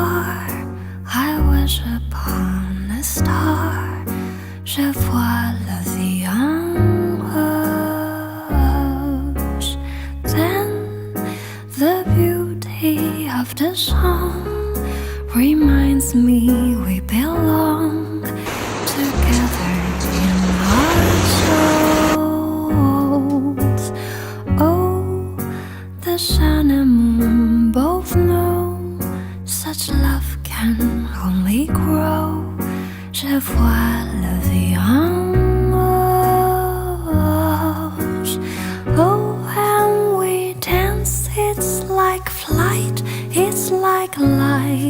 far, I wish upon a star. Je vois la vie en rouge. Then the beauty of the song reminds me we belong together in our souls. Oh, the sun and moon both know such love can only grow. Je vois la vie en rouge. Oh, and we dance, it's like flight, it's like light.